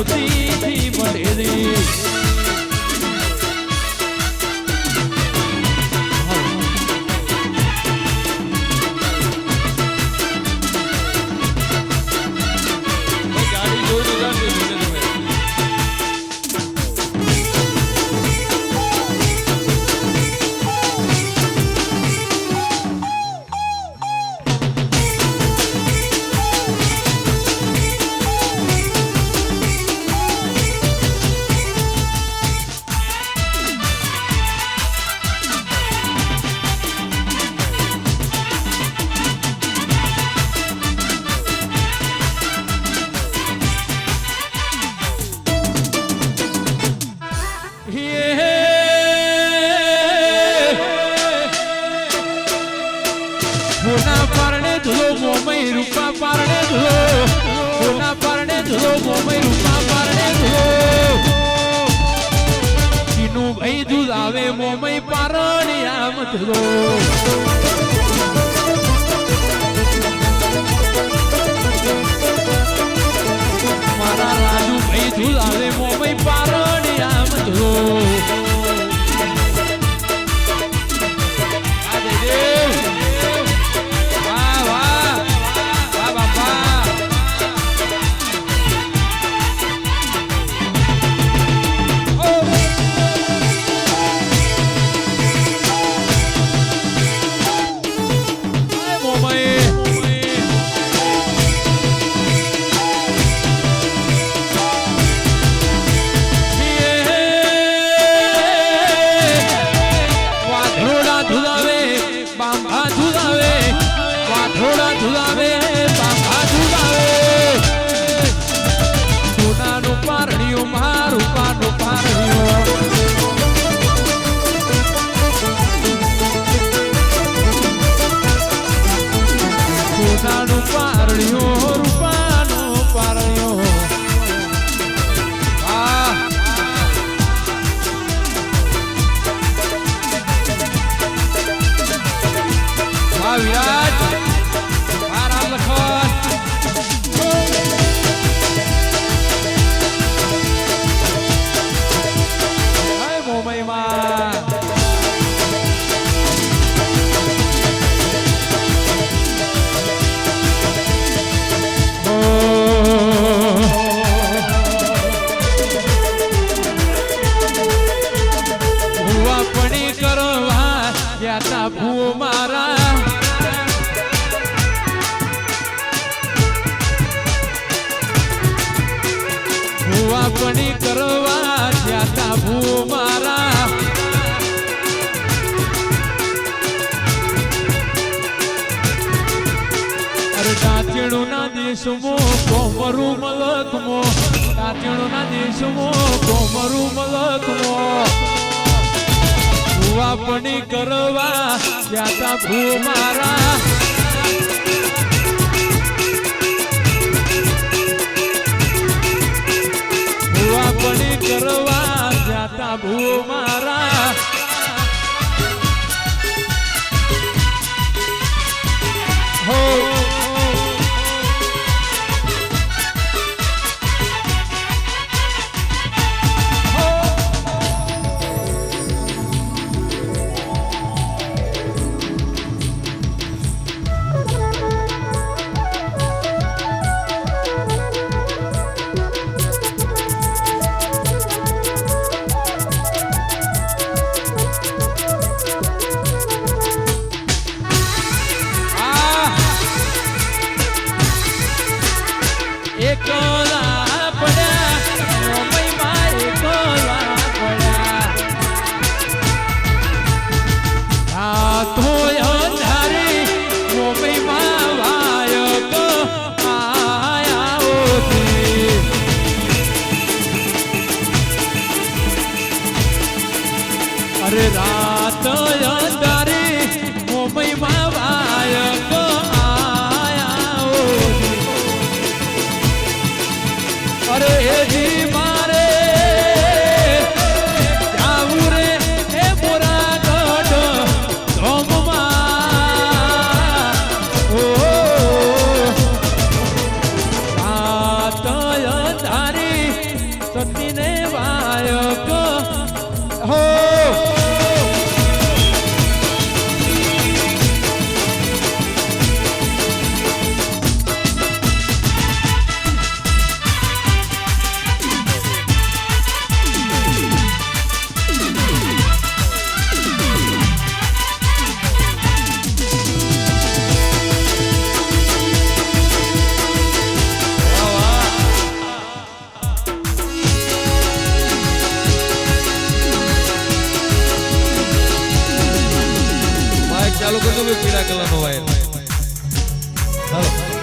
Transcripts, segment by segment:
મોતીથી મળે રે સોના પારણે ધુલો મોમઈ રૂપા પારણે ધુલો સોના પારણે ધુલો મોમઈ રૂપા પારણે ધુલો ચીનું ભાઈ દૂધ આવે મોમઈ પારણે આમ ધુલો મારા રાજુ ભાઈ દૂધ આવે મોમઈ પારણે આમ ધુલો ભૂવાપણી કરવા જ્યાતા ભૂ મારા અરે દાંતેણું ના દેશમાં કોમરું મલકમાં દાંતેણું ના દેશમાં કોમરું મલકમાં ભૂવાપણી કરવા જ્યાતા ભૂ મારા ભૂવાપણી કરવા જાતા ભૂ મારા હો ચાલુ કરજો ભાઈ પીળા કલરનો વાયર હાલો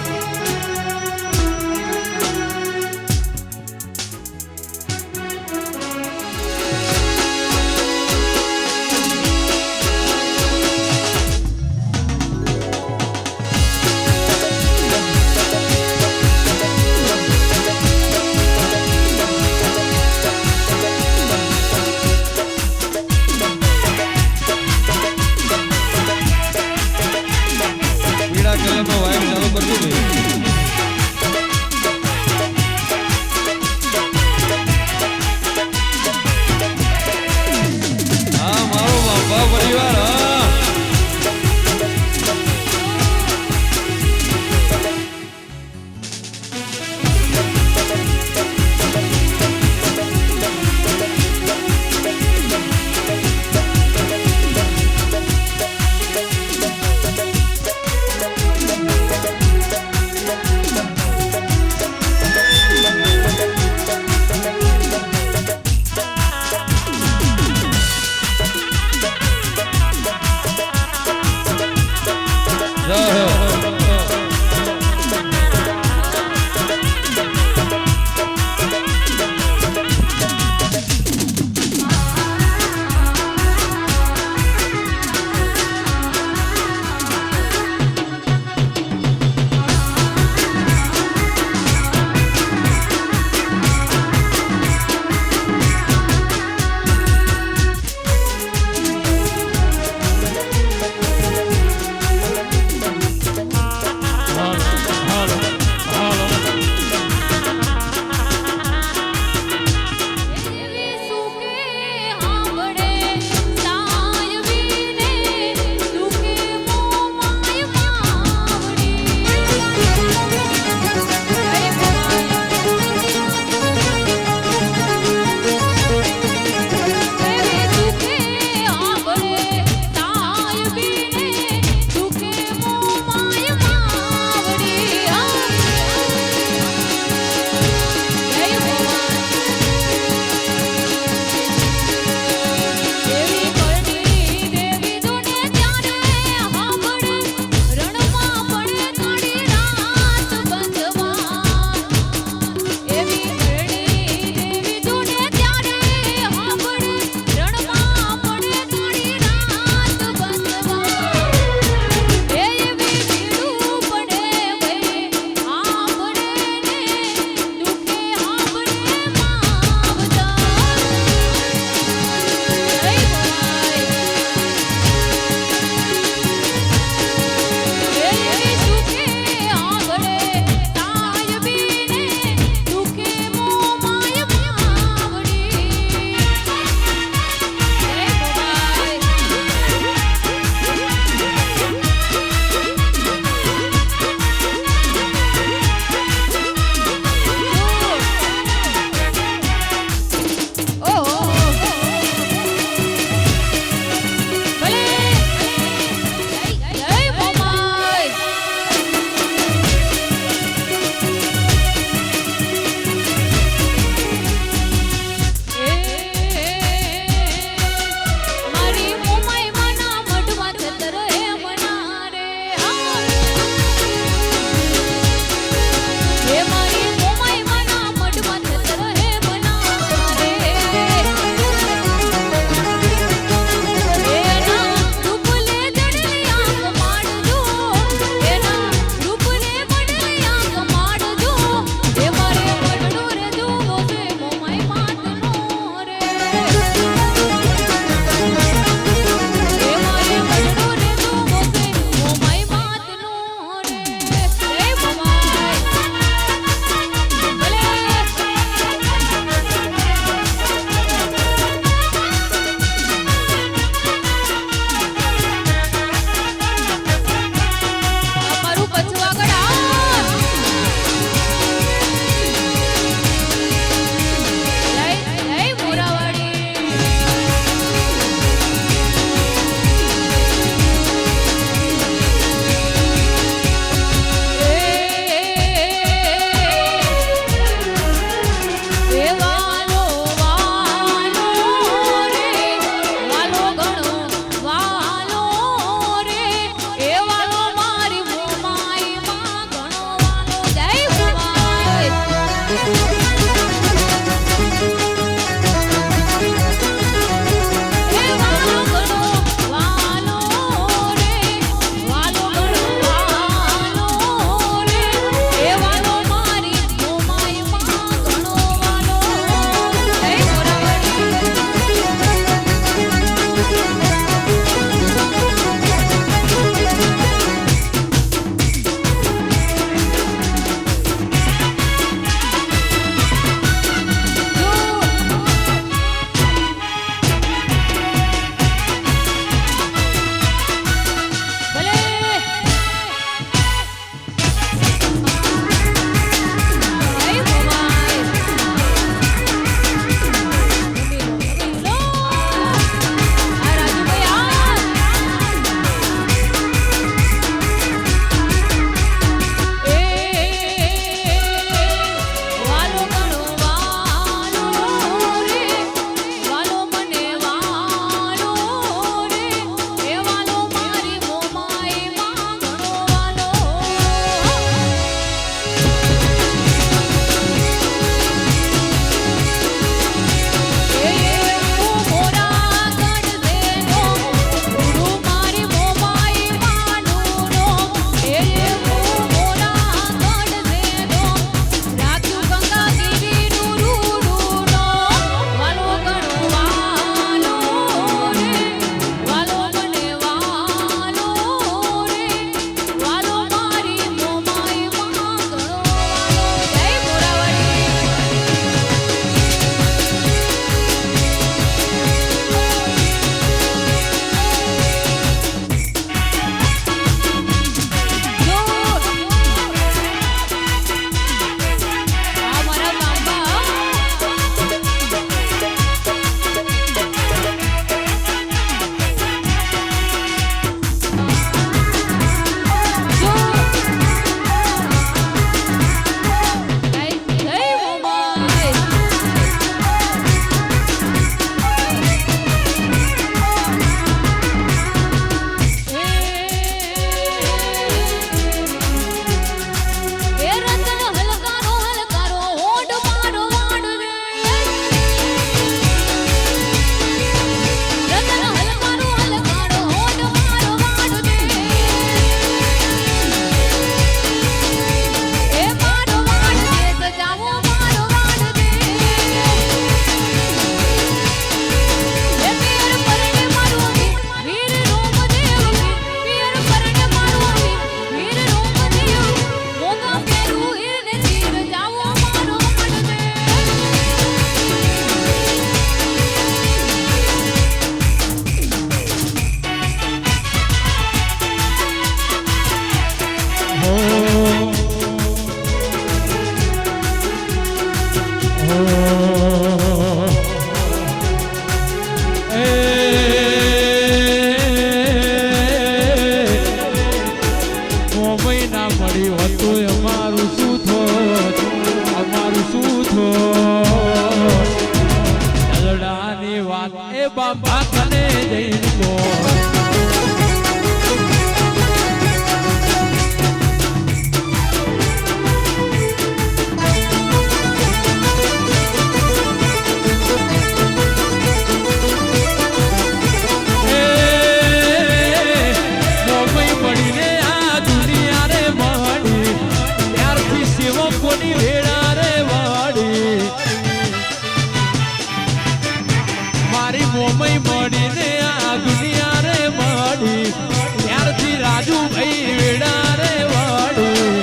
રાજુભાઈ વેડા રે વાળું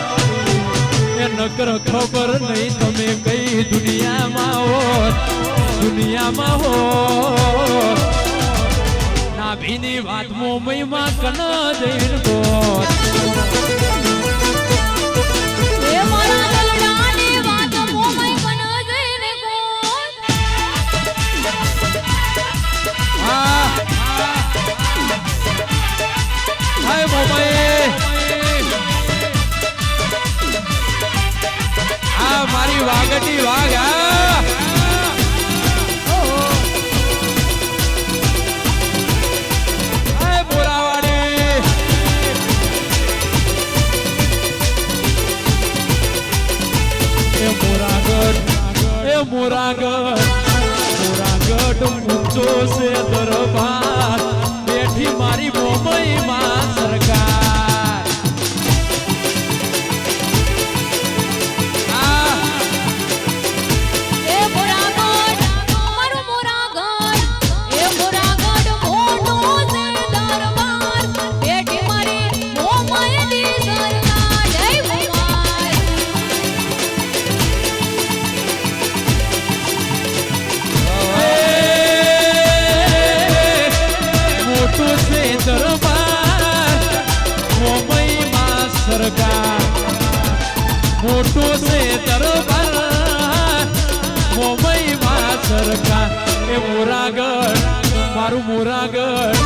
એ નકર ખબર નહીં તમે કઈ દુનિયામાં હો નાભીની વાત મોમઈમાં કન જઈન ગોત એ મારા દલડાની વાત મોમઈ કન જઈને ગોત હાય મોમઈ આ મારી વાગટી વાગ હાય બોરાવાડી એ મોરાગઢ ઊંચો છે દરબાર બેઠી મારી મોમઈ માં સરકાર એ મોરાગઢ મારું મોરાગઢ એ મોરાગઢ મોટો છે દરબાર બેઠી મારી મોમઈની સરકાર જય ભગવાન મોટો છે દરબાર મોમઈ માં સરકાર મોટો છે દરબાર મોમઈ માં સરકાર એ મોરાગઢ મારું મોરાગઢ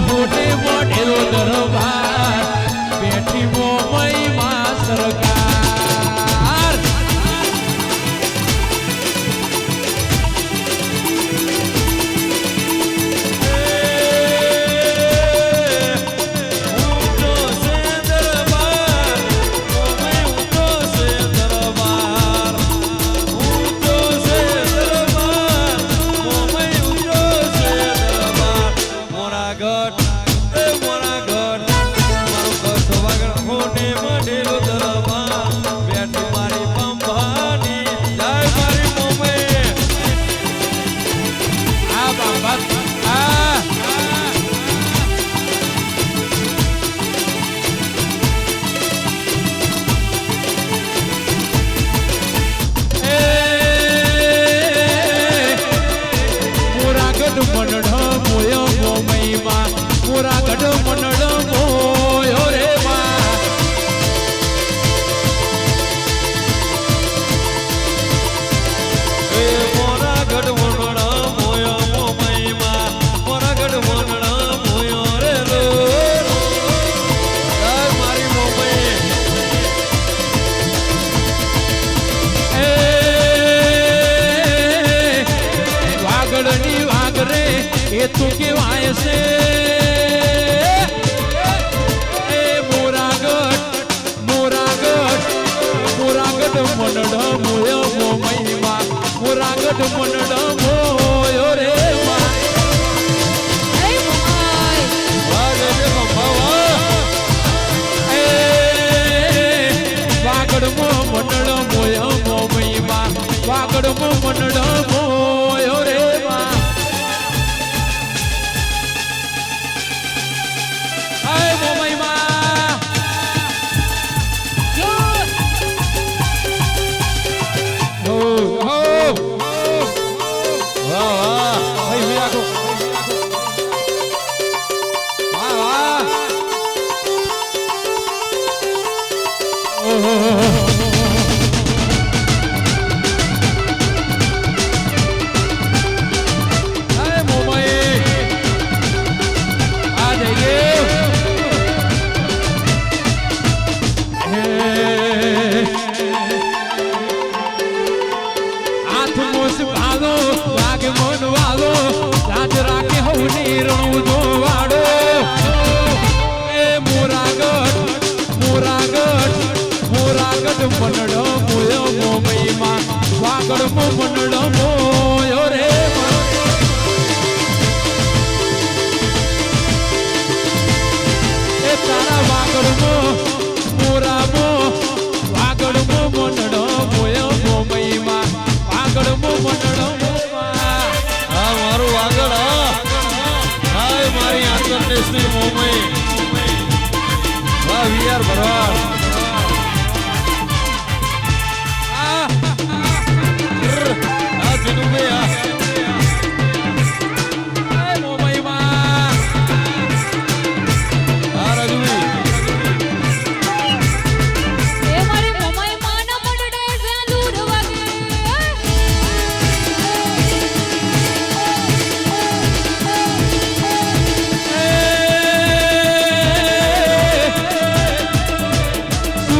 હોટે મોઢેલો દરબાર બેઠી મોમઈ માં સરકાર મોરાગઢ મનડ મોયો રે માં એ મોરાગઢ વનડા મોયો મોમઈમાં મોરાગઢ વનડા મોયો રે લો મારી મોમઈ એ વાગડની વાગ રે એ તો કેવાય છે એ મોરાગઢ મનડ મોયો મોમઈમાં મોરાગઢ મનડ મોયો રે માં જય ભગવાન વાગે જે મફાવા એ વાગડમાં મનડ મોયો મોમઈમાં વાગડમાં મનડ મોયો રે માં હાય મોમઈમાં હો હો વાહ વાહ ભાઈ વિરાગો વાહ વાહ ઓહો હાય મોમઈ આ જઈએ હાથ મોસ ભાલો વાગે મન વાલો લાજ રાખે હવની રણું જોવાડો એ મોરાગઢ મનડો મોયો મોમઈમાં વાગડ મનડો મોયો રે એ તારા વાગડ મોરામો વાગડ મનડો મોયો મોમઈમાં વાગડ મનડો આ મારું વાગડ હાય મારી આંતરદેશની મોમઈ યાર ભરવાડ આ જીનુભાઈ એ મોમઈમાં આ રાજુભાઈ એ મારી મોમાઈ માં ન પડડે વેલું વાગે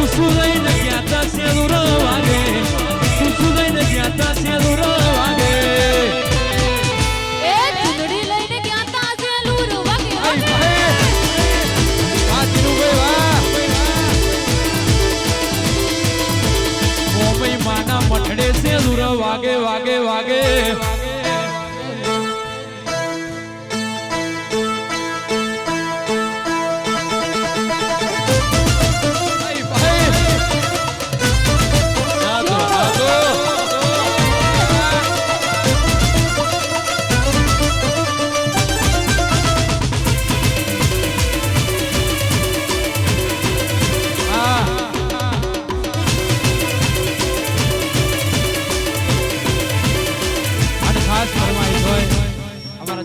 સુસુ લઈને ગયા તા સેલુર વાગે સુસુ લઈને ગયા તા સેલુર વાગે એ ચૂંદડી લઈને ગયા તા વેલું વાગે આ જીનુભાઈ વાહ મોમઈ માના મઠડે સેલુર વાગે વાગે વાગે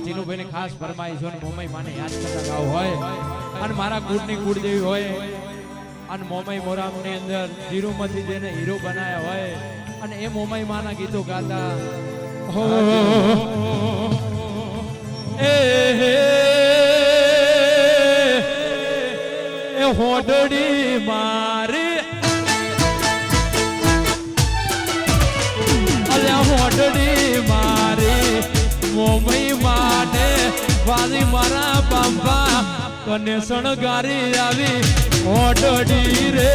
જીનુભાઈને ખાસ ફરમાઈશ હોય મોમઈ માને યાદ કરતા ગાવ હોય અને મારા કુળની કુળદેવી હોય અને મોમઈ મોરામની અંદર જીરુમાંથી જેને હીરો બનાયા હોય અને એ મોમઈ માના ગીતો ગાતા હો એ હોડડી મારી અલ્યા હોડડી મારી મોમઈ માને વાલી મારા બાપા કને શણગારી આવી ઓડડી રે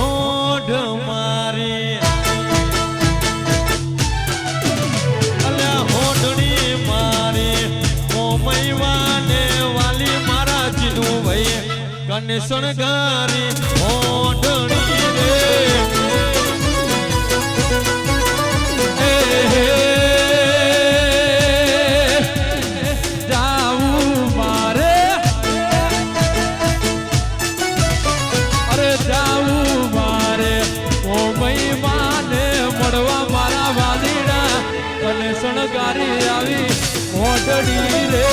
ઓડ મારી અલ્યા હોડડી મારી મોમઈ માને કને શણગારી ઓઢણી રે જાવું મારે અરે જાવું મારે મોમઈ માને મળવા મારા વાલીડા કને શણગારી આવી ઓઢણી રે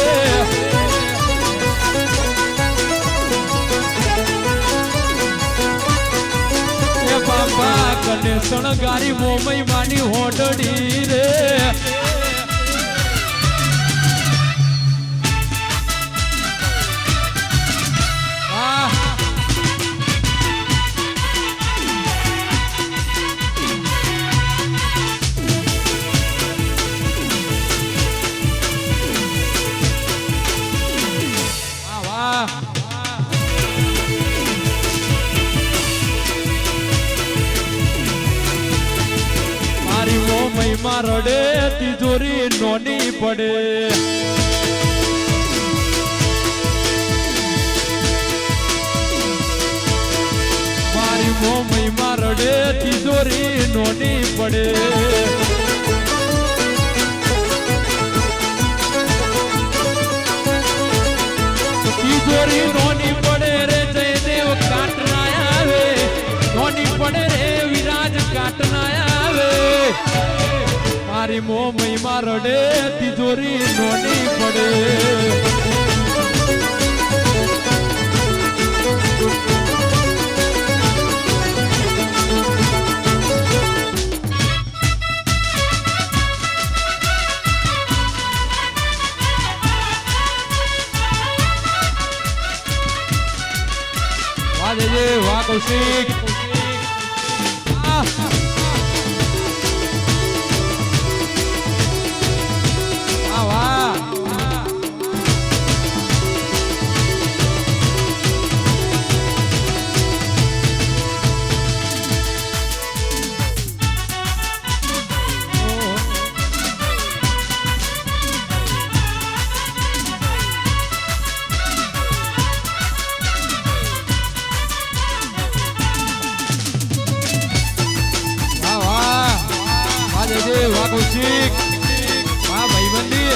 બાપા કને શણગારી મોમઈ માની હોડડી રે માં રડે તિજોરી નોની પડે મારી મોમઈ માં રડે તિજોરી નોની પડે તિજોરી નોની પડે રે જયદેવ કાટના આવે નોની પડે રે વિરાજ કાટના આવે મારી મોમઈ માં રડે તિજોરી નોની પડે વાહ જય વાહ કૌશિક જયદેવ વાઘોશીક વાહ ભાઈબંધી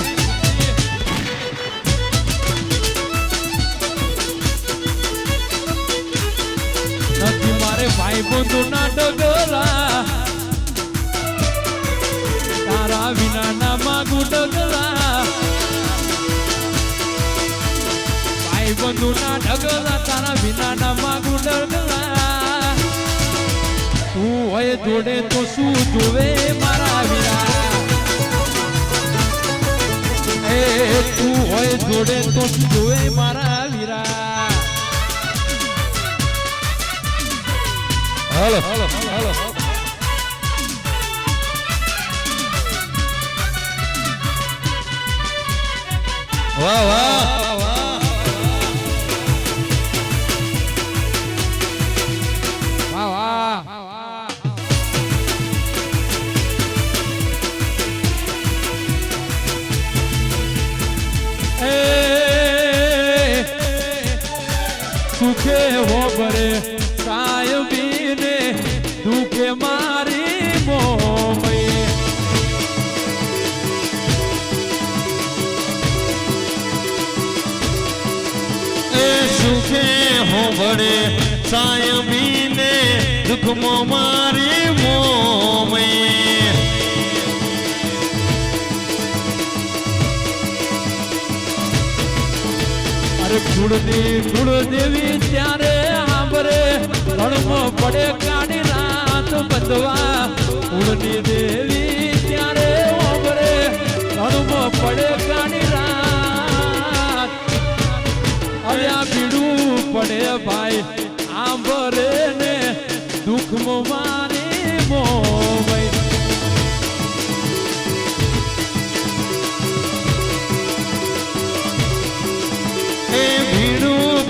નથી મારે ભાઈ બંધુ ના ડગલા તારા વિના ના માગુ ડગલા ભાઈ બંધુ ના ડગલા તારા વિના ના માગુ ડગલા તું હોય જોડે તો શું જોવે મારા વીરા એ તું હોય જોડે તો શું જોવે મારા વીરા હાલો હાલો હાલો વાહ વાહ વાહ વાહ સુખે હો બરે સાયબીને દુખે મારી મોમય એ સુખે હો બડે સાયબીને દુઃખમાં મારી મોમય અરે કુળદેવી ત્યારે આંબરે રણમાં પડે કાઢી રાત બંધવા કુળની દેવી ત્યારે આંબરે રણમાં પડે કાઢી રાત અરે આ પીડું પડે ભાઈ આંબરે ને દુઃખમાં મારી મોમય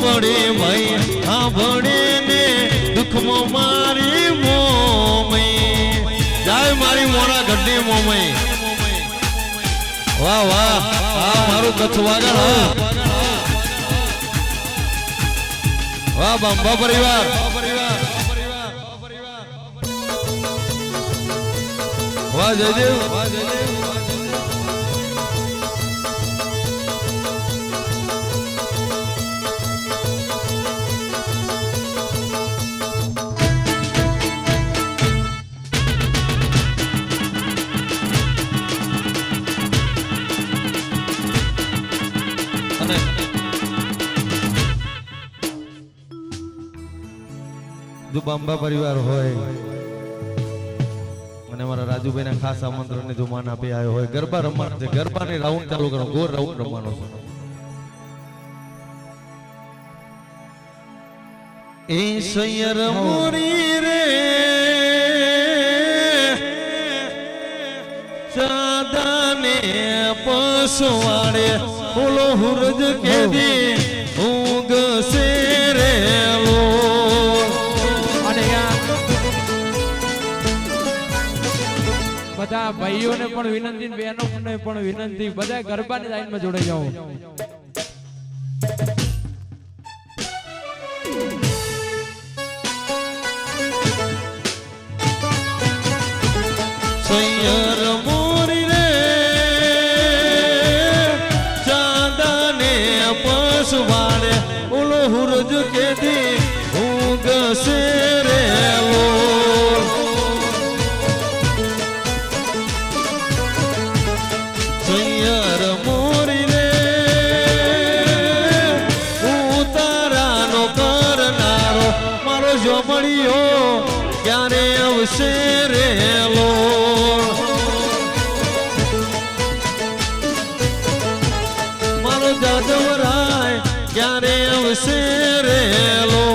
પડે ભાઈ હા ભણે ને દુઃખમાં મારી મોમય જાય મારી મોરા ગઢી મોમય વાહ વાહ આ મારું કચ્છ વાગણ વાહ બંબા પરિવાર વાહ જયદેવ વાહ જયદેવ જો બાંબા પરિવાર હોય અને મારા રાજુભાઈ ના ખાસ આમંત્રણ ને જો માન આપી આવ્યો હોય ગરબા રમવાનો છે ગરબાની રાઉન્ડ ચાલુ કરો ગોર રાઉન્ડ રમવાનો છે એ સૈયર મોરી રે સાદાને પસવાડે બોલો હુરજ કે દી ઊંઘ સે રે લો બધા ભાઈઓને પણ વિનંતી બહેનોને પણ વિનંતી બધા ગરબાની લાઈનમાં જોડાઈ જાઓ સૈયર મોરી રે ચાંદાને પસવાડે ઓલો હુરજ કે દી ઊંઘ સે રે લો ક્યારે આવશે રે લો મારો જાદવરાય ક્યારે આવશે રે લો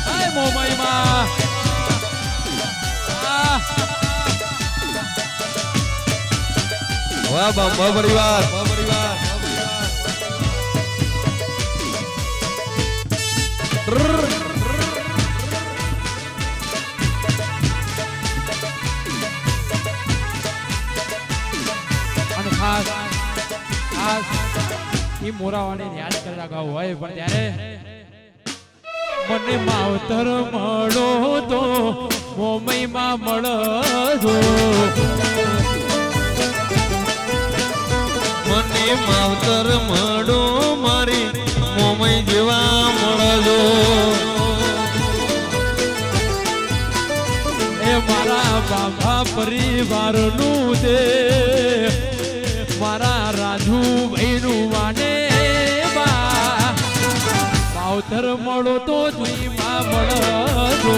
હાય મોમાઈમાં વાહ બાબા પરિવાર અને ખાસ ઈ મોરાવાને યાદ કરતા ગાવ હોય પણ ત્યારે મને માવતર મળો તો મોમઈમાં મળજો મને માવતર મળો મારી મોમઈ જેવા મળજો એ મારા બાબા પરિવારનું દે મારા રાજુભાઈનું વાને બા માવતર મળો તો જુઈમાં મળજો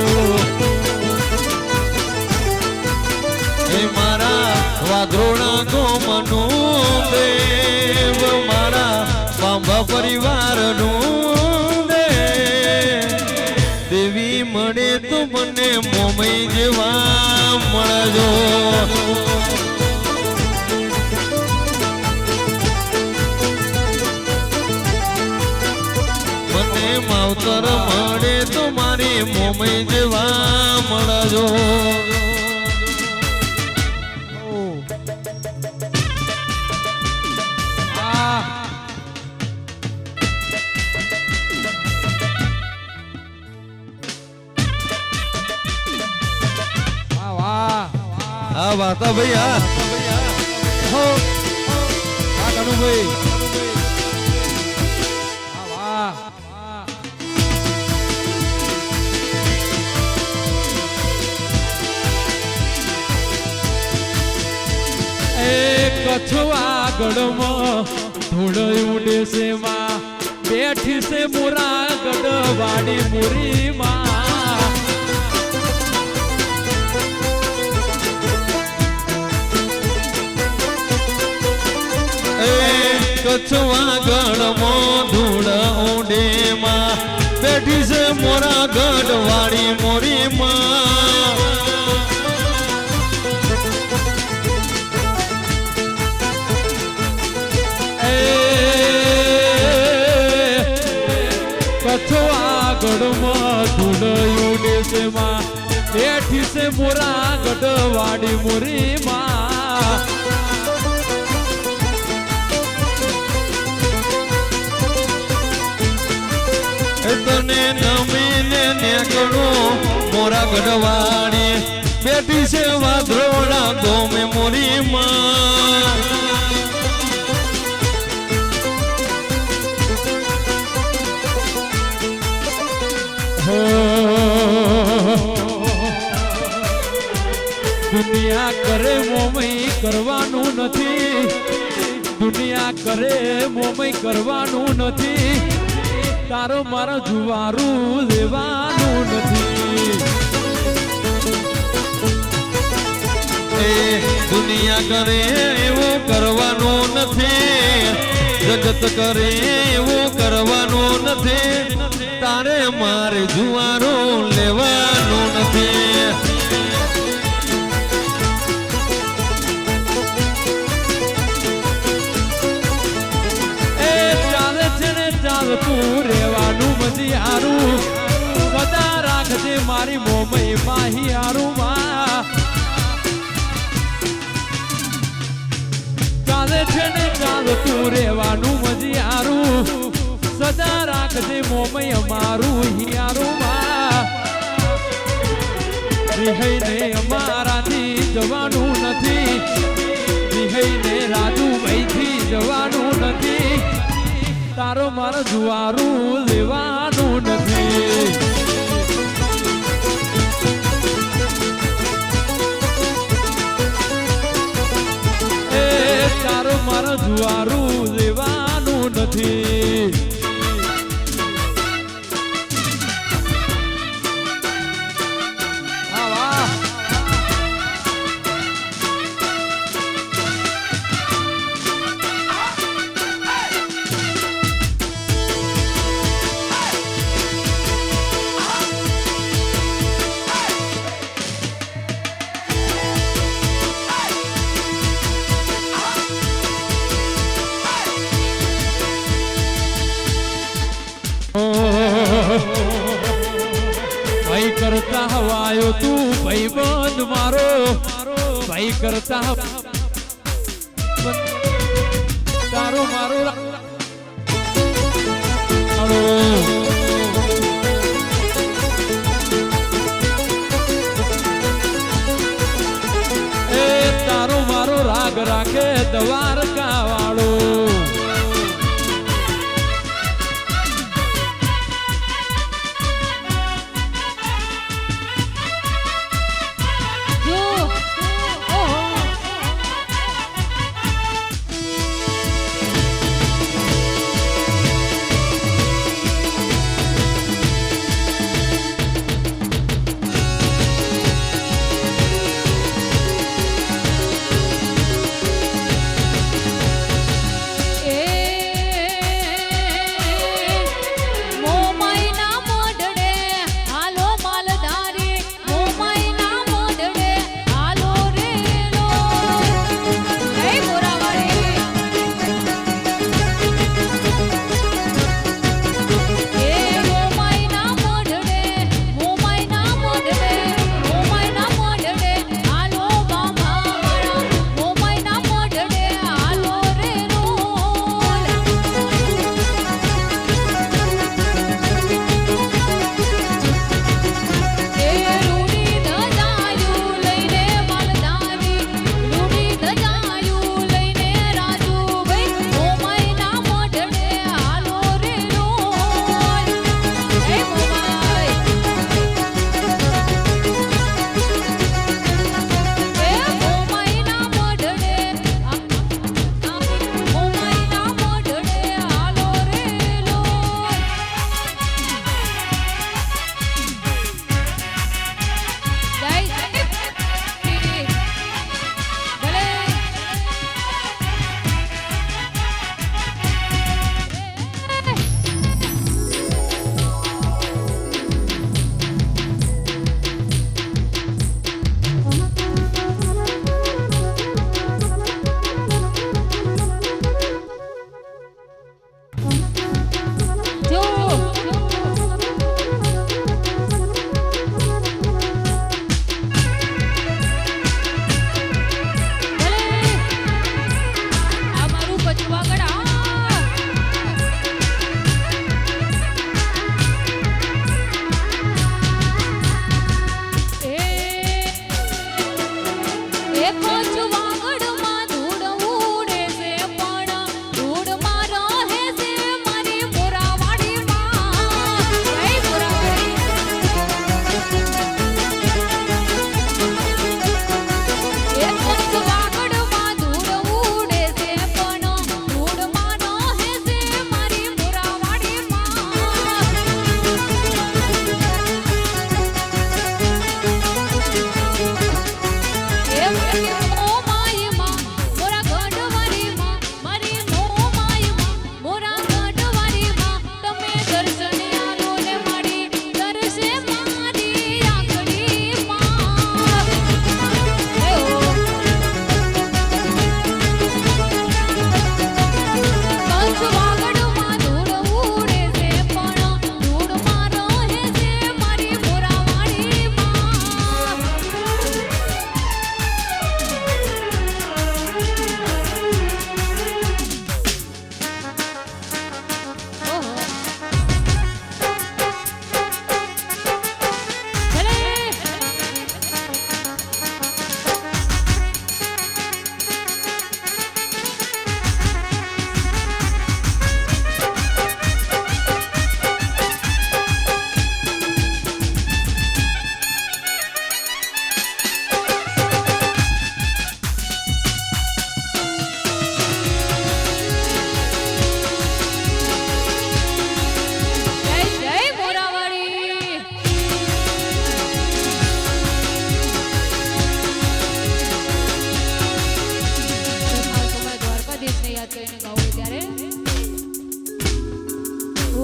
એ મારા વાઘરોણા ગોમનું દેવ મારા બાંભા પરિવારનું દેવી મળે તો મને મોમઈ જેવા મળજો મને માવતર મળે તો મારી મોમઈ જેવા મળજો હા વાતા ભાઈ હા કનુભાઈ વાહ એ કછવા ગઢમાં ધૂળ ઉડે છે માં બેઠી છે મોરા ગઢવાડી મુરી માં કચ્છવા ગઢમાં ધૂળ ઉડે માં બેઠી છે મોરા ગઢવાડી મોરી માં કચ્છવા ગઢમાં ધૂળ ઉડે છે માં બેઠી છે મોરા ગઢવાડી મોરી માં તને નમીને નેકળો મોરા ગઢવાડી બેઠી છે વાધરોડા ગોમે મોરી માં દુનિયા કરે મોમઈ કરવાનું નથી દુનિયા કરે મોમઈ કરવાનું નથી તારો મારો જુવારું લેવાનું નથી એ દુનિયા કરે એવું કરવાનું નથી જગત કરે એવું કરવાનું નથી તારે મારે જુવારું લેવાનું નથી તું રેવાનું મજી હારું સદા રાખજે મારી મોમઈ માહી હારું માં ચાલે છે ને ચાલ તું રેવાનું મજી હારું સદા રાખજે મોમઈ અમારું હિયારું માં રિહઈને અમારાથી જવાનું નથી રિહઈને રાજુભાઈથી જવાનું નથી તારો મારો જુવારું લેવાનું નથી એ તારો મારો જુવારું લેવાનું નથી ભાઈ કરતા હવાયો તું ભાઈ બંધ મારો ભાઈ કરતા તારો મારો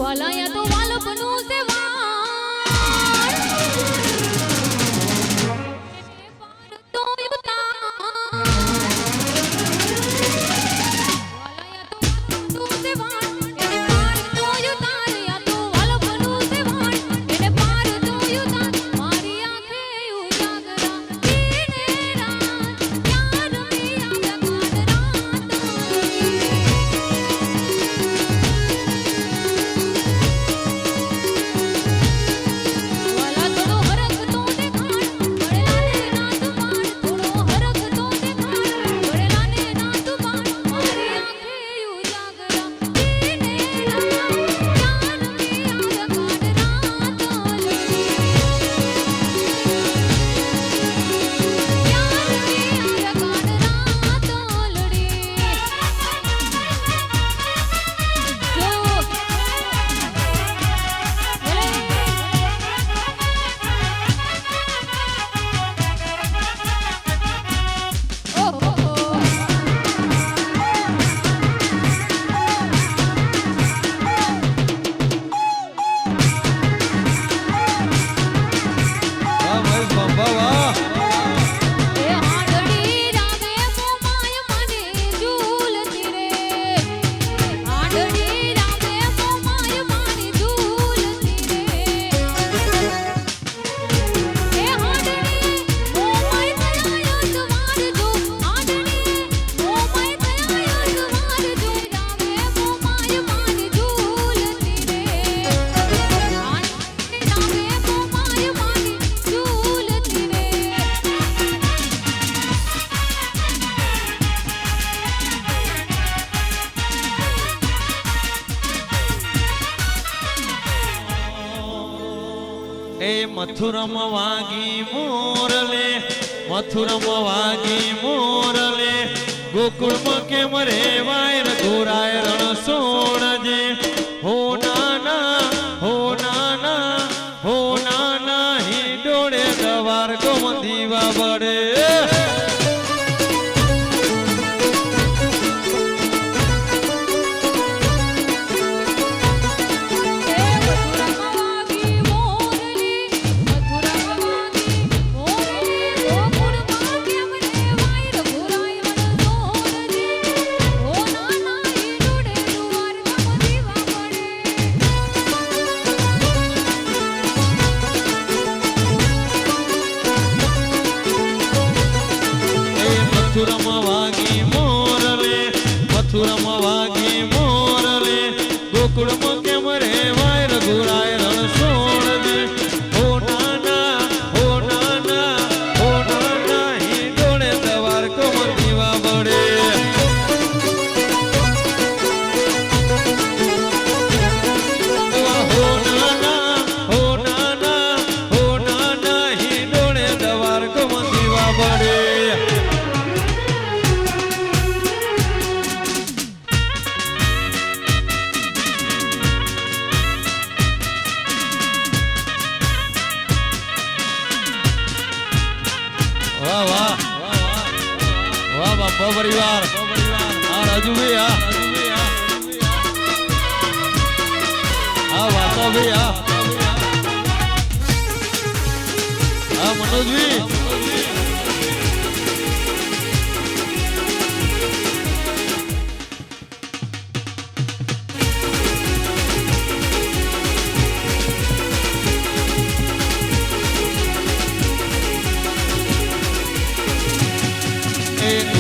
વાલાયા તો વાલપનું છે વાળ એ પાર તો યુતા વાલાયા તો વાલપનું છે વાળ એને પાર તો યુતા યા તો વાલપનું છે વાળ એને પાર તો યુતા મારી આંખે ઉજાગરા દીને રાત યાર મે આવ્યા કાન રાત વાલા થોડો હરખ તો દેખાડ પડેલાને રાત પાડ થોડો હરખ તો દેખાડ પડેલાને રાત પાડ મારી આંખે ઉજાગરા દીને રાત યાર મે આવ્યા કાન રાત વાહ મહેશ બાબા વાહ એ આંધળી રામે મોમાય મને ઝૂલતી રે આંધળી રામે મોમાય મને ઝૂલતી રે એ આંધળી મોમાય થયા સવાર જો આંધળી મોમાય થયા સવાર જો રામે મોમાય મને ઝૂલતી રે આંધળી રામે મોમાય મને ઝૂલતી રે એ મથુરમ વાગી મોરલે મથુરમ વાગી મોરલે ગોકુળમાં કેમ રેવાય રઘુરાય રણ સોણજે હો નાના હો નાના હો નાના હિંડોળે ગવાર ગોમંદીવા બળે મથુરાવાગી મોરલી મથુરાવાગી મોરલી ગોકુળમાં કેમ રેવાય રઘુરાય રણ સોરજે ઓ નાના હિંડોળે ગવાર ગોમંદીવા બળે એ મથુરમ વાગી મોરલે મથુરમ વાગી મોરલે ગોકુળમાં કેમ રેવાય રઘુરાય રણ સોણજે હો નાના હો નાના હો નાના હિંડોળે દવાર ગોમંદીવા બળે હો નાના હો નાના હો નાના હિંડોળે દવાર ગોમંદીવા બળે વાહ વાહ વાહ બાપા પરિવાર આ રાજુભાઈ આ વાતાભાઈ આ મનોજભાઈ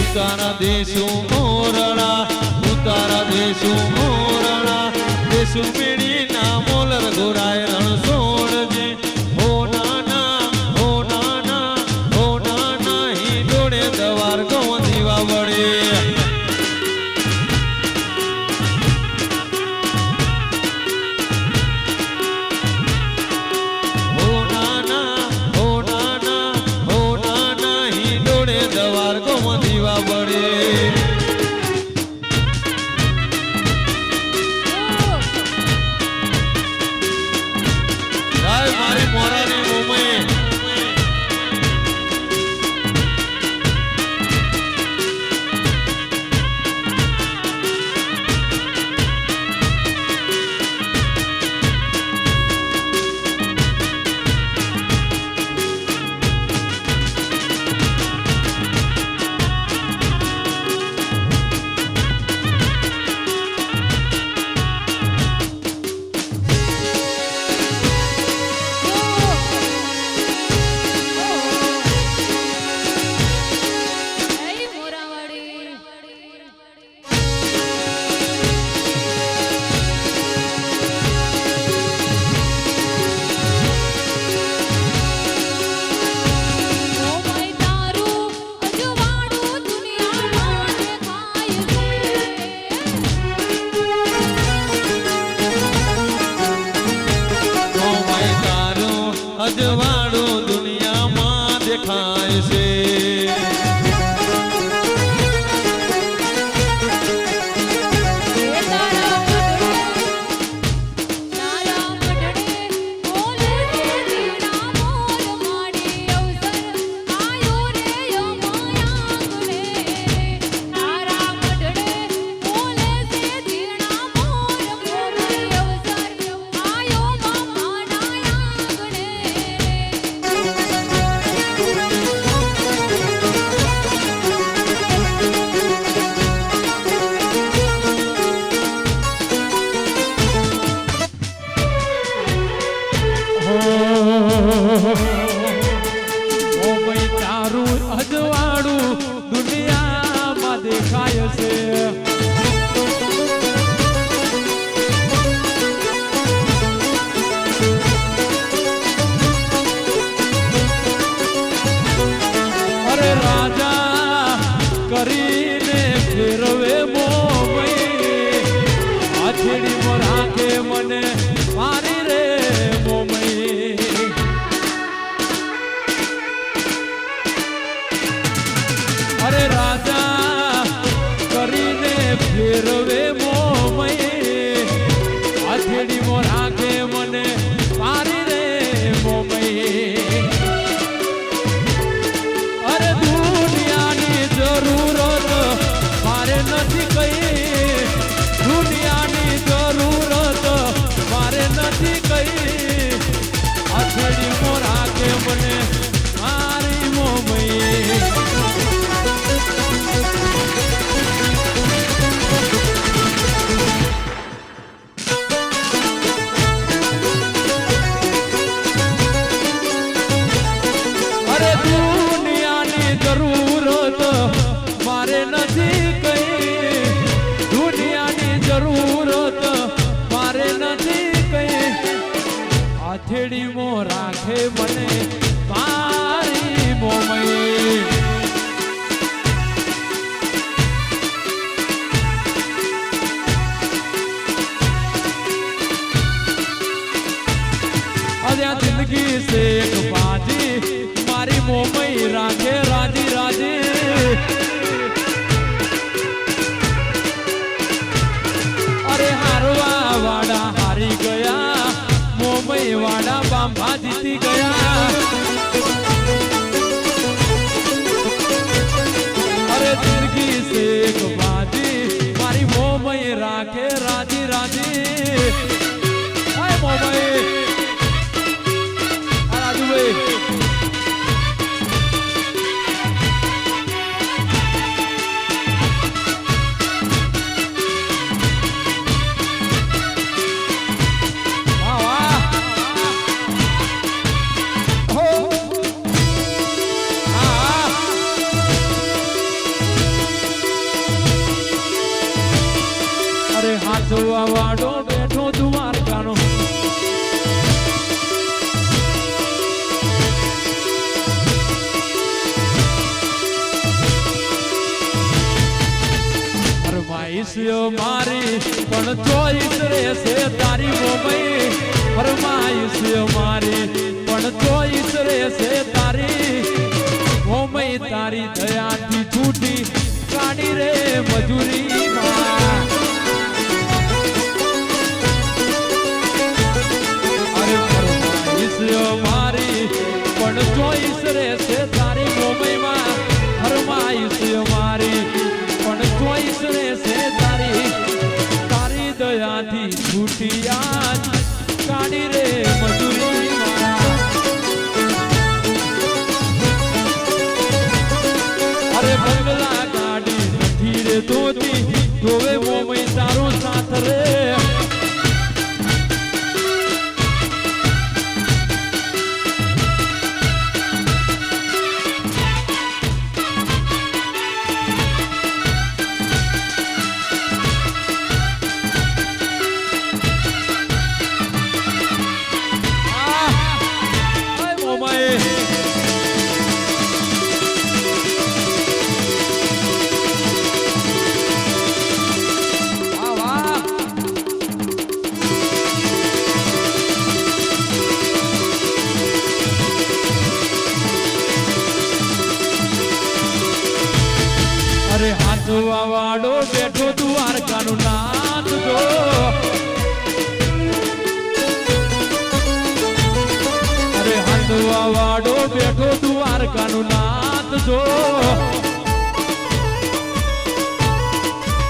ઉતારા દેશું મોરણા ઉતારા દેશું મોરણા દેશું મેળી ના મોલ રઘુરાય રણ સોણજે હો નાના હો નાના હો નાના હિંડોળે દવાર ગોમંદીવા બળે હો નાના હો નાના હો નાના હિંડોળે દવાર ગોમંદીવા બળે અજવાળું દુનિયામાં દેખાય છે તારું અજવાળું દુનિયામાં દેખાય છે અરે રાજા કરીને ફેરવે મોમઈ આછેડી રાખે મને મારી રે મોમઈ અરે રાજા કરીને ફેરવે મોમઈ આછેડી રાખે મને મારી રે મોમઈ અરે દુનિયાની જરૂરત મારે નથી કઈ દુનિયાની જરૂરત મારે નથી કઈ આછેડી રાખે મને મારી મોમઈ મારે નથી કઈ દુનિયાની જરૂરત મારે નથી કઈ આથેડીમાં રાખે મને મારી મોમઈ અલ્યા જિંદગી સે એક બાજી મારી મોમઈ રાખે રાજી રાજી અરે હારવા વાડા હારી ગયા મોમઈ વાડા બાંભા જીતી ગયા અરે જિંદગી સે એક બાજી મારી મોમઈ રાખે રાજી રાજી હાય મોમઈ આ રાજુભાઈ હાથવા વાડો બેઠો દ્વારકાનો ફરમાઈશ મારી પણ ચોઈસ રહેશે તારી મોમઈ ફરમાઈશ મારી પણ ચોઈસ રહેશે તારી મોમઈ તારી દયાથી છૂટી કાઢી રે મજૂરીમાં મારી પણ ચોઈસ રહેશે તારી મોમઈમાં ફરમાઈશ મારી પણ ચોઈસ રહેશે તારી તારી દયાથી છૂટિયા કાઢી રે મજૂરીમાં અરે બંગલા ગાડી નથી રે ધોતી ધોવે દ્વારકાનું નાથ જો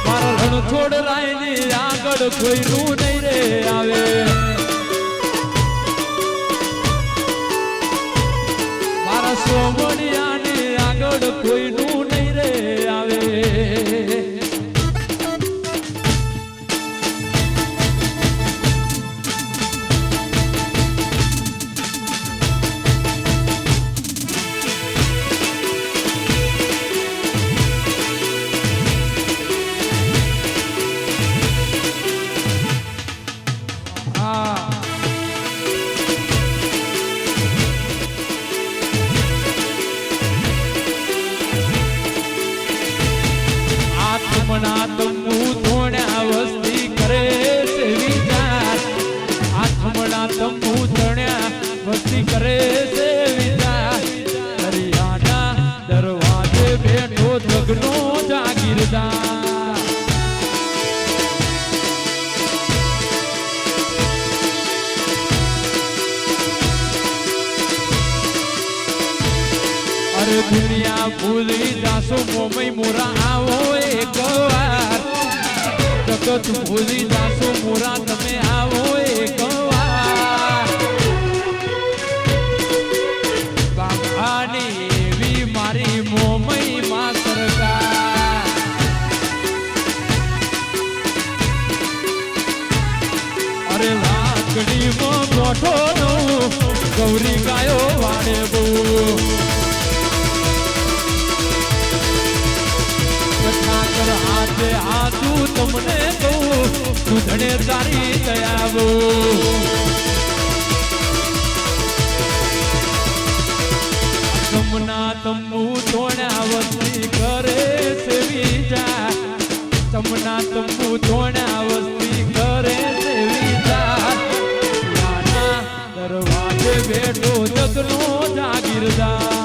મારા રણ છોડ રાયની આગળ કોઈનું નહીં રે આવે મારા સોમણિયાની આગળ કોઈનું નહીં રે આવે આત્મના તમુ ધોણ્યા વસ્તી કરે છે વિચાર આત્મના તમુ ધોણ્યા વસ્તી કરે છે વિચાર દરિયાના દરવાજે બેઠો જગનો જાગીરદાર અરે દુનિયા ભૂલી જાશો મોમઈ મોરા આવો એક વાર જગત ભૂલી જાશો મોરા તમે આવો એક વાર બાબાની એવી મારી મોમઈ માં સરકાર અરે લાકડીમાં મોઢો નું ગૌરી ગાયો વાળે બહુ હાથે હાથું તમને કહું સુધણે તારી દયાવો તમના તમુ તોણ્યા વસ્તી કરે છે વિચાર તમના તમુ તોણ્યા વસ્તી કરે છે વિચાર નાના દરવાજે બેઠો જગનો જાગીરદાર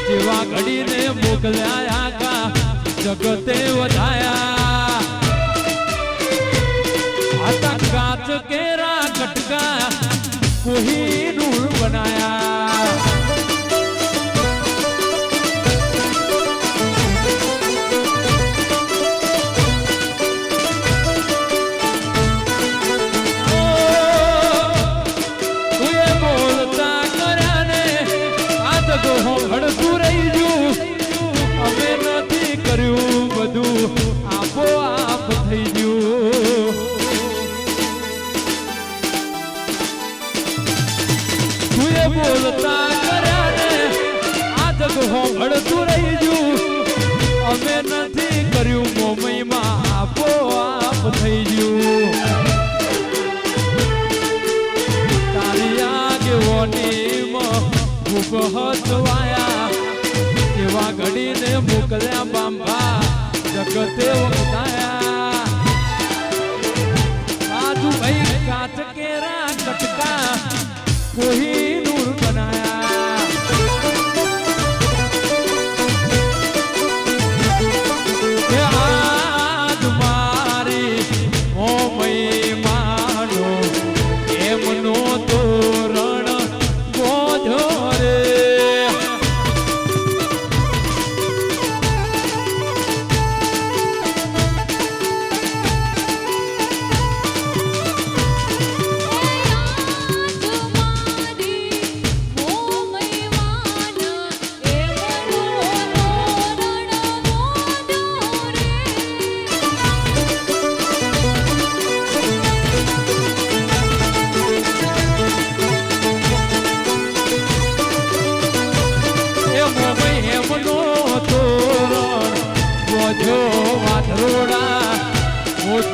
જેવા ઘડીને મોકલ્યા કા જગતે વધાયા આતા કાચ કેરા કટકા કોહિનૂર બનાયા હડતું રહી ગયું અમે નથી કર્યું બધું આપોઆપ થઈ ગયું તું એ બોલતા કર્યા ને આ જગ હડતું રહી ગયું અમે નથી કર્યું મોમઈમાં આપોઆપ થઈ ગયું તારી આગેવાનીમાં ખૂબ હસવાયા એવા ઘડીને મોકલ્યા બાંબા જગતે વખતાયા આજુ ભાઈ કાચ કેરા કટકા કોહિનૂર બનાયા આજ મારી મોમઈ માનો એમનો તોરણ બોધો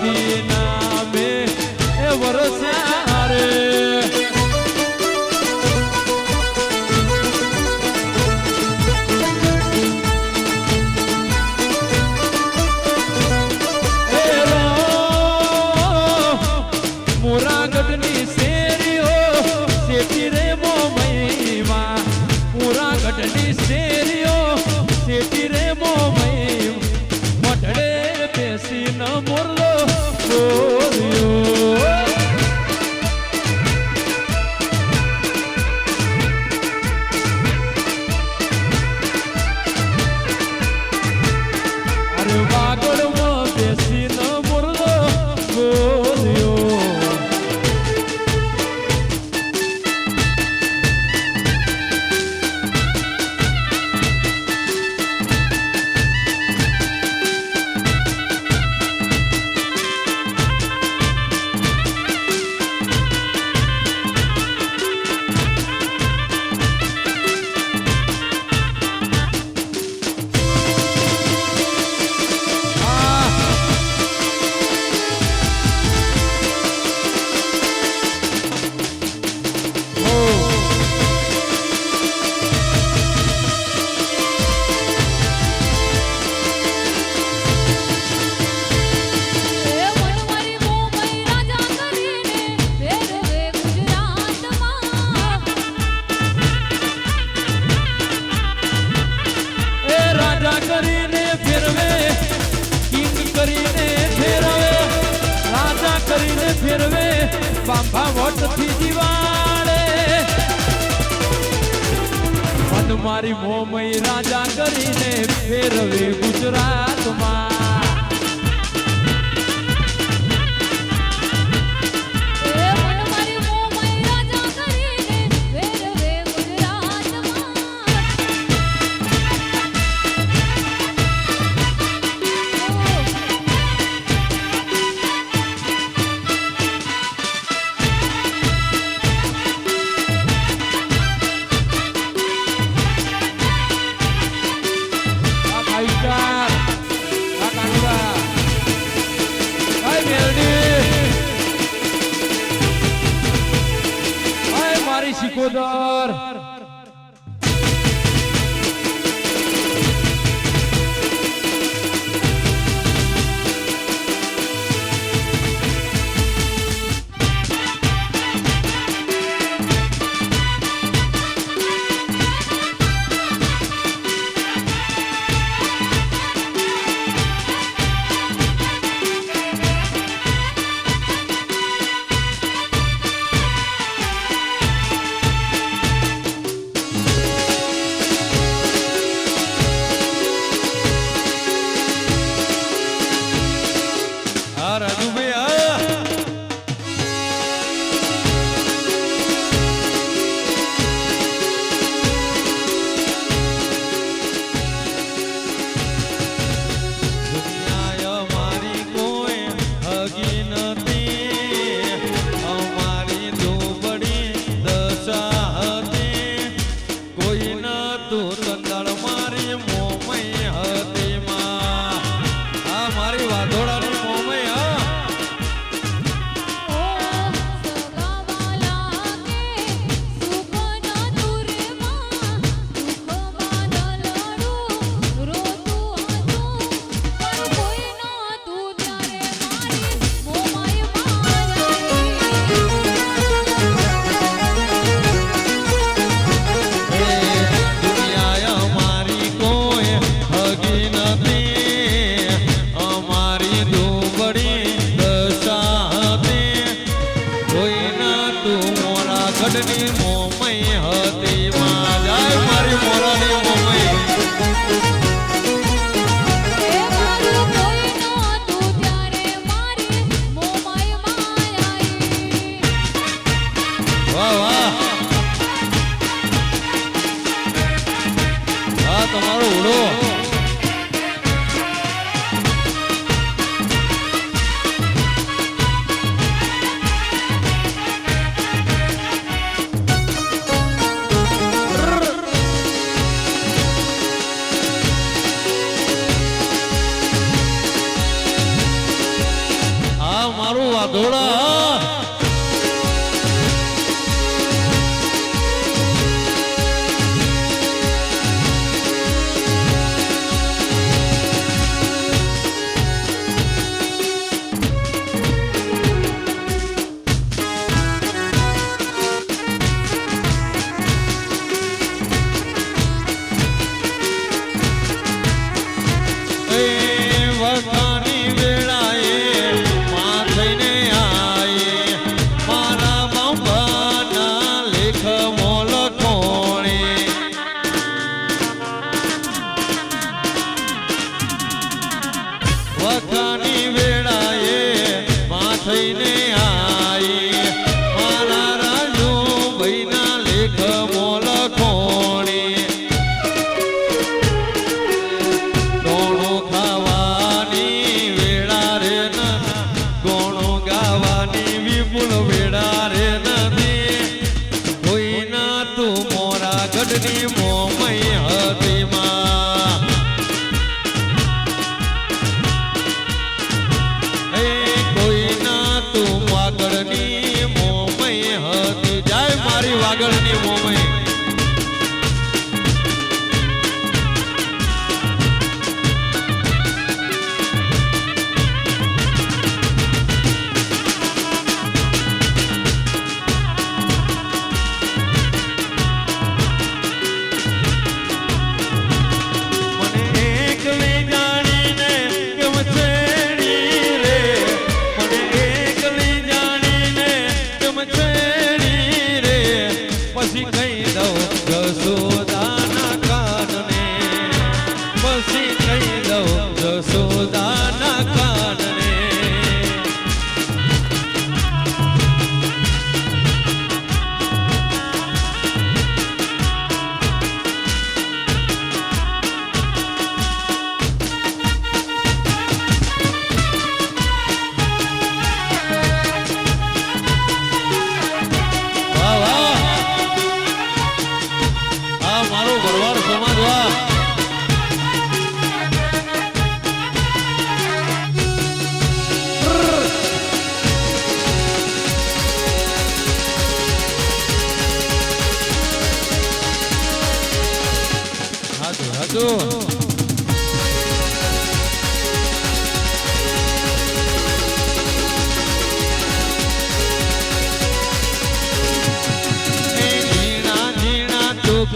ધરતી નામે એ વરસ્યા રે મોરાગઢની શેરીઓ શેઠી રે મોમઈમાં મોરાગઢની શેરીઓ શેઠી રે મોમઈ મઢડે બેસી ન મોરલો બોલ્યો અરે વાગડમાં બેસી ન મોરલો બોલ્યો એ વનવારી મોમઈ રાજા કરીને ફેરવે ગુજરાતમાં એ રાજા કરીને ફેરવે કિંગ કરીને ફેરવે રાજા કરીને ફેરવે બાંભા વટથી જીવાડે મન મારી મોમઈ રાજા કરીને ફેરવે ગુજરાતમાં એ વનવારી મોમઈ રાજા કરીને ફેરવે ગુજરાતમાં આ ખાઈસ્ટાર આ કાંડા આ મેલડી આ મારી સિકોદર આ રાજુભાઈ દુનિયા અમારી કોઈ હગી નથી અમારી દુબળી દશા હતી કોઈ નતું તંદળ મારી મોમઈ હતી માં આ મારી વાધોડાની મોમઈ હા ઓ સગાવાલા કે સુખના દુરમાં દુઃખમાં લડું રોતું હતું પણ કોઈ નહોતું ત્યારે મારી મોમાઈ દુનિયા અમારી કોઈ હગી નથી અમારી દુબળી દશા હતી કોઈ નતું મોરા ગઢની મોમઈ હતી માં જાય મારી મોરાની મોમઈ એ મારું કોઈ નહોતું ત્યારે મારી મોમાઈ માયાઈ વાહ વાહ હા તમારો ઉડો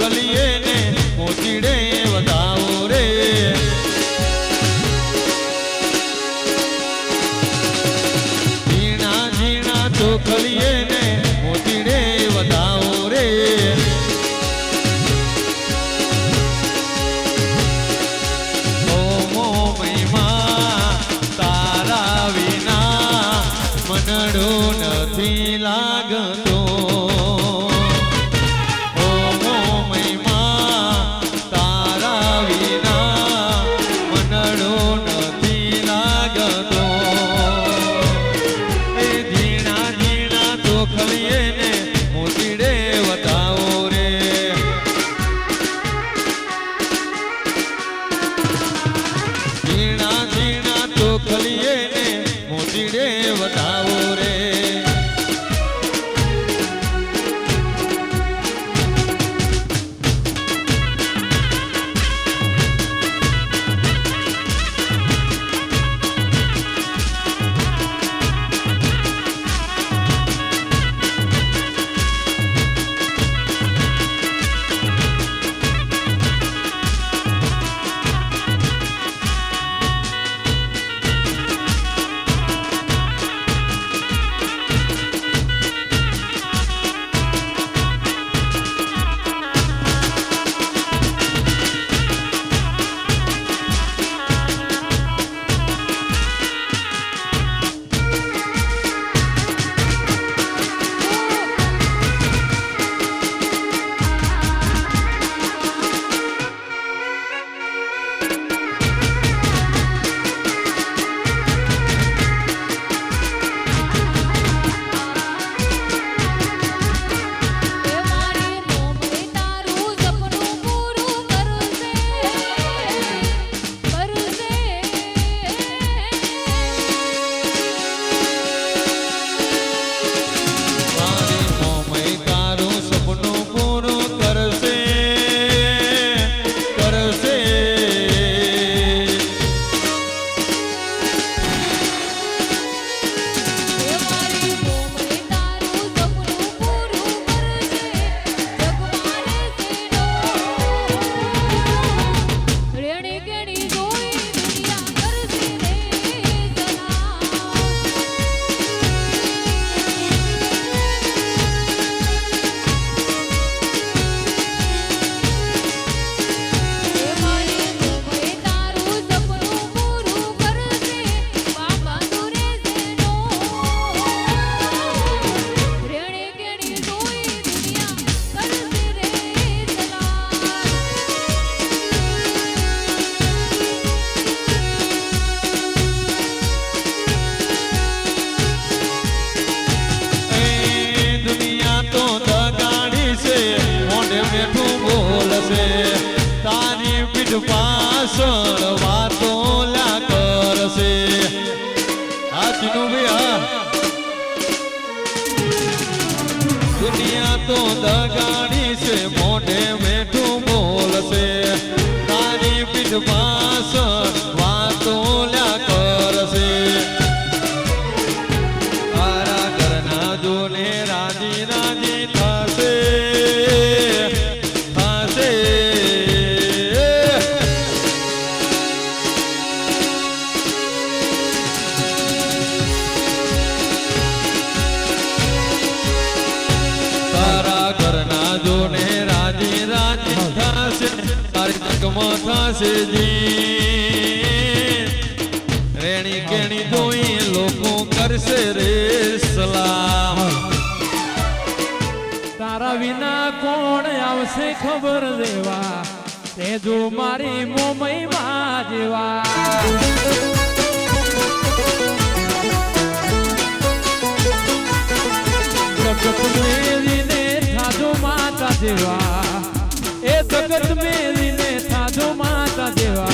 ચોખલીએ ને મોતીડે વધાવો રે ઝીણા ઝીણા ચોખલીએ ને મોતીડે વધાવો રે ઓમો મહિમા તારા વિના મનડો નથી લાગતો ઓમો મહિમા તારા વિના મનડો નથી લાગતો એ ઝીણા ઝીણા ચોખલીએ ને મોતીડે વધાવો રે ઝીણા ઝીણા ચોખલીએ ને મોતીડે વધાવો રે તારી પીઠ પાછળ વાતો લ્યા કરશે આજનું વિહાર દુનિયા તો દગાડી છે મોઢે મેઠું બોલશે તારી પીઠ પાછળ વાતો લ્યા કરશે તારા ઘરના જોને રાજી રાજી થશે થશે જી રેણી કેણી જોઈ લોકો કરશે રે સલામ તારા વિના કોણ આવશે ખબર દેવા તે જો મારી મોમઈ માં જેવા જગત મેરીને થાજો માતા જેવા એ જગત મેરીને થાજો માતા જેવા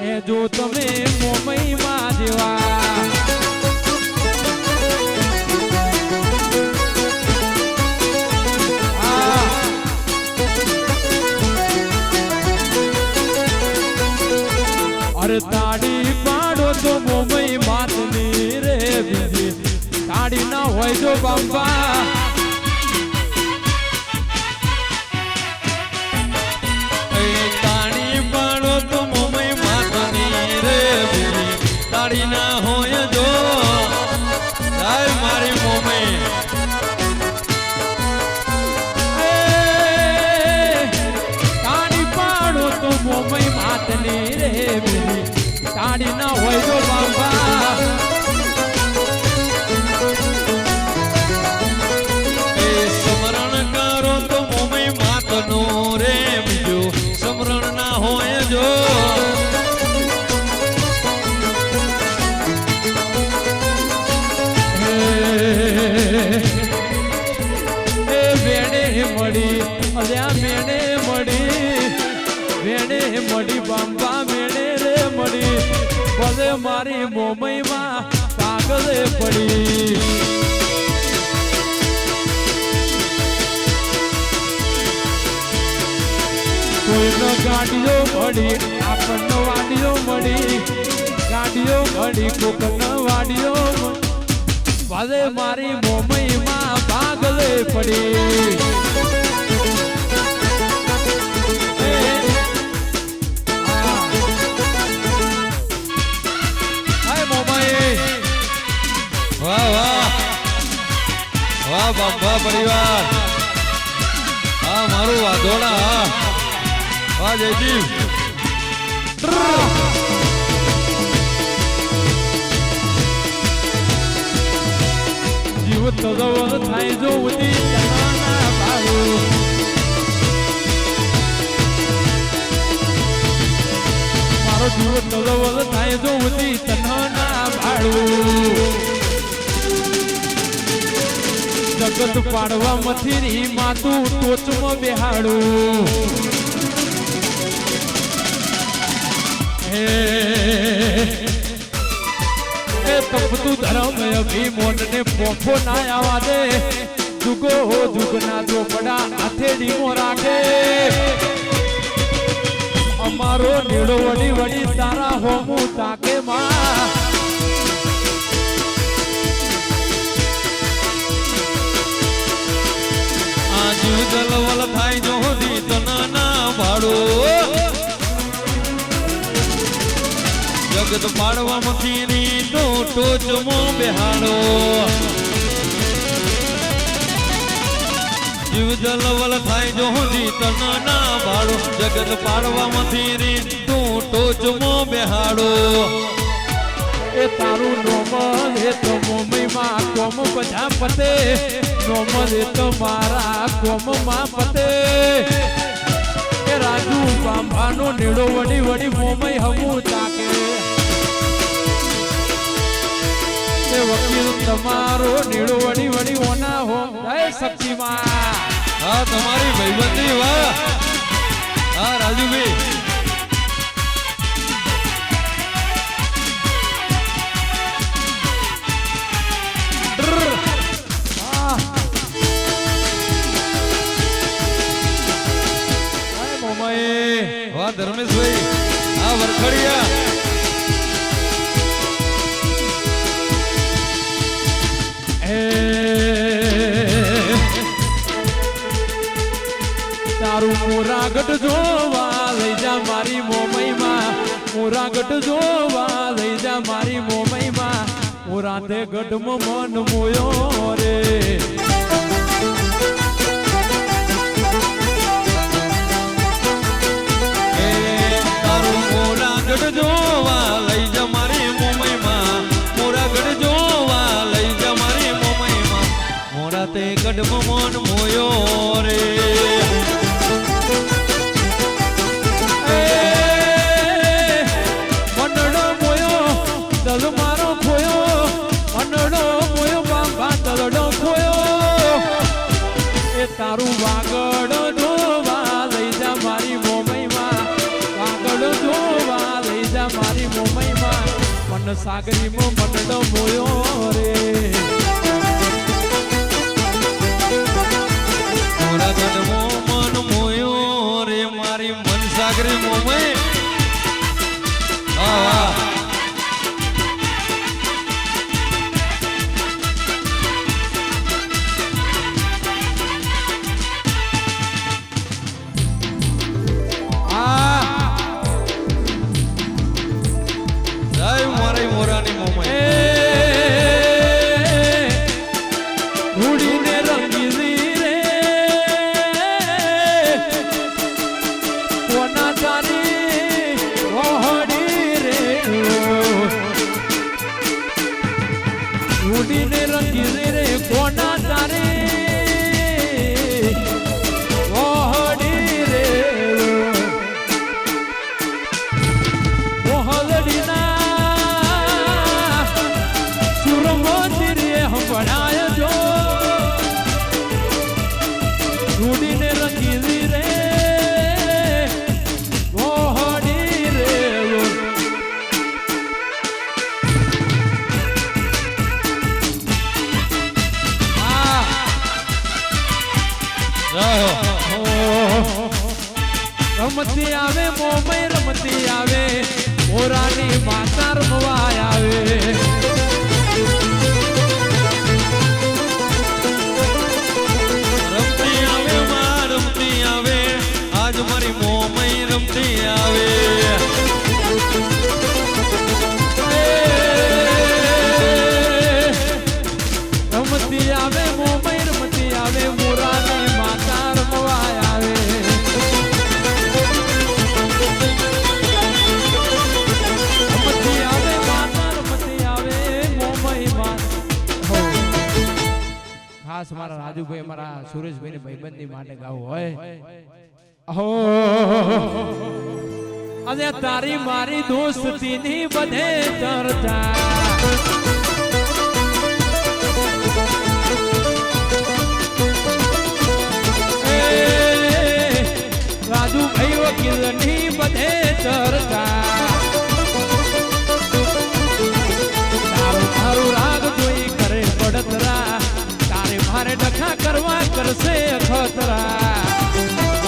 એ જો તમે મોમઈ માં જેવા અરે તાડી પાડો તો મોમઈ માતની રે બીજી તાડી ના હોય જો બાપા માડી ના હોય તો બાબા એ સમરણ કરો તો મોમય માતનો રે બીજો સમરણ ના હોય જો એ વેણે મળી અલ્યા મેણે મળી બાંબા મેણે રે મળી ભલે મારી મોમઈમાં કાગળે પડી કોઈનો ગાડીઓ મળી આપણને વાડીઓ મળી ગાડીઓ મળી કોકનો વાડીઓ ભલે મારી મોમઈમાં કાગળે પડી વાહ વાહ વાહ બાબા પરિવાર હા મારું વાધોડા હા વાહ જયદીપ જીવ તદવર થાય જો ઉદી જનાના બાળું મારો જીવ તદવર થાય જો ઉદી જનાના બાળું જગત પાડવા મથીરી માતું ટોચમાં બેહાડું હે એ તપતું ધર્મ અભિમોનને પોફો ના આવા દે જુગો જુગના ચોપડા હથેળીમાં રાખે અમારો નીડો વડી વડી તારા હોમું તાકે માં જીવ જલવલ થાય જો દી તના ભાડો જગત પાડવા મથીની તો ટોચમો બેહાડો જીવ જલવલ થાય જો દી તના ભાડો જગત પાડવા મથીની તો ટોચમો બેહાડો એ તારું નોમલ એ તો મોમઈમાં કોમ બધા પતે નોમલ એ તો મારા કોમમાં પતે એ રાજુ બાંબાનો નીડો વડી વડી મોમઈ હમું તાકે એ વકીલ તમારો નીડો વડી વડી ઓના હો જય શક્તિમાં હા તમારી ભાઈબંધી વાહ હા રાજુભાઈ વાહ ધર્મેશભાઈ હા વરખડિયા તારું મોરાગઢ જોવા લઈ જા મારી મોમઈમાં મોરાગઢ જોવા લઈ જા મારી મોમઈમાં મોરાતે ગઢમાં મન મોયો રે મોરાગઢ જોવા લઈ જા મારી મોમઈમાં મોરાગઢ જોવા લઈ જા મારી મોમઈમાં મોરા તે ગઢમાં મન મોયો રે મનડો મોયો દલ મારો ખોયો મનડો મોયો બાબા દલડો ખોયો એ તારું વાગડ જોવા લઈ જા મારી મોમઈમાં વાગડ જોવા લઈ જા મારી મોમઈમાં મન સાગરીમાં મનડો મોયો રે મોરા ગઢમાં મન મોયો રે મારી મન સાગરી મોમઈ હા જય મારી મોરાની મોમઈ રમતી આવે મોમય રમતી આવે મોરાની માતા રમવા આવે રમતી આવે માં રમતી આવે આજ મારી મોમય રમતી આવે રમતી આવે મોમય રમતી આવે મોરાની માતા રમવા આવે રમતી આવે માતા રમતી આવે મોમય માતા ખાસ મારા રાજુભાઈ મારા સુરેશભાઈ ને ભાઈબંધી માટે ગાવું હોય અહો અને તારી મારી દોસ્તી ની બધે ચર્ચા રાજુભાઈ વકીલ ની બધે ચર્ચા તારું રાગ જોઈ કરે પડતરા તારે મારે ડખા કરવા કરશે ખતરા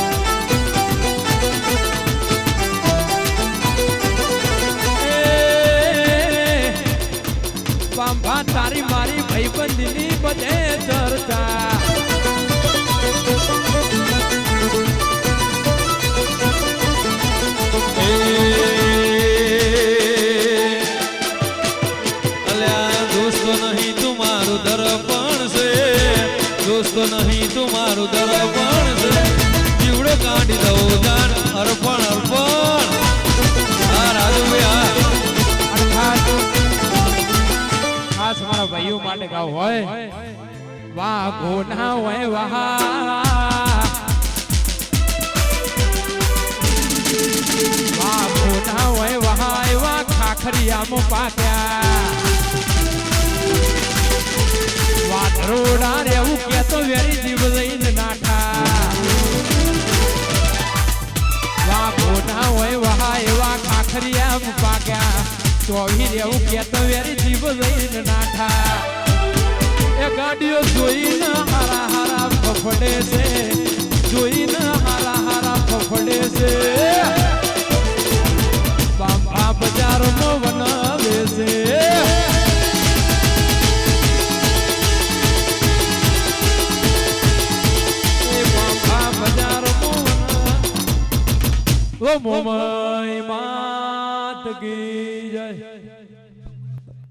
બાંભા તારી મારી ભાઈબંધીની બધે ચર્ચા દોસ્તો નહીં તુમારું દર્પણ છે દોસ્તો નહીં તુમારું દર્પણ છે જીવડો કાઢી દઉં જાન અર્પણ અર્પણ હા રાજુભાઈ ખાસ મારા ભાઈઓ માટે ગાવ હોય વાહ ગોના હોય વાહ વાહ ગોના હોય વાહ એવા ખાખરિયામાં પાક્યા વાટરોડા રેવું કેતો વેરી જીવ લઈને નાઠા વાહ ગોના હોય વાહ એવા ખાખરિયામાં પાક્યા ચોવી રેવું કેતો વેરી જીવ લઈને નાઠા એ ગાડીઓ જોઈને હારા હારા ફફડે છે જોઈને હારા હારા ફફડે છે બાપા બજારમાં બનાવે છે બાપા બજારમાં ઓ મોમય માત કી